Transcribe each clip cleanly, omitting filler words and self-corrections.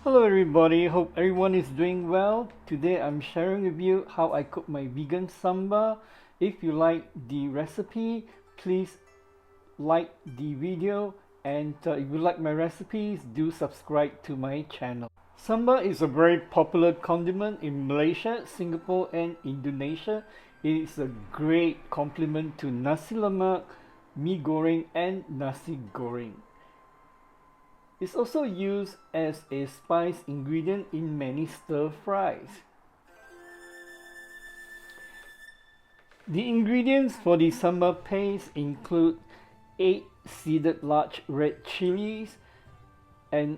Hello everybody, hope everyone is doing well. Today I'm sharing with you how I cook my vegan sambal. If you like the recipe, please like the video, and if you like my recipes, do subscribe to my channel. Sambal is a very popular condiment in Malaysia, Singapore and Indonesia. It is a great complement to nasi lemak, mee goreng and nasi goreng. It's also used as a spice ingredient in many stir fries. The ingredients for the sambal paste include 8 seeded large red chilies, and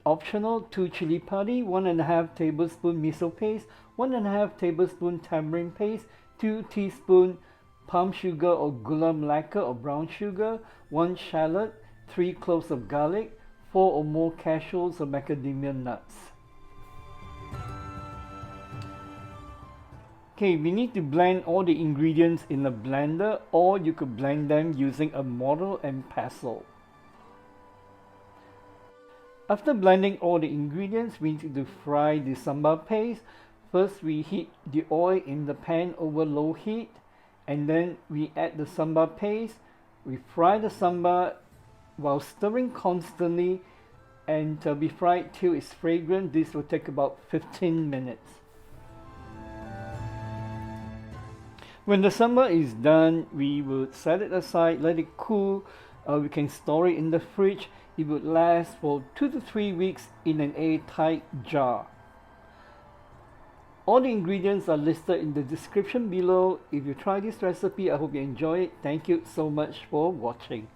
optional 2 chili padi, 1.5 tablespoon miso paste, 1.5 tablespoon tamarind paste, 2 teaspoon palm sugar or Gula Melaka or brown sugar, 1 shallot, 3 cloves of garlic, 4 or more cashews or macadamia nuts. Okay, we need to blend all the ingredients in a blender, or you could blend them using a mortar and pestle. After blending all the ingredients, we need to fry the sambal paste. First, we heat the oil in the pan over low heat, and then we add the sambal paste. We fry the sambal while stirring constantly, and be fried till it's fragrant. This will take about 15 minutes. When the sambal is done, we will set it aside, let it cool. We can store it in the fridge. It would last for 2 to 3 weeks in an airtight jar. All the ingredients are listed in the description below. If you try this recipe, I hope you enjoy it. Thank you so much for watching.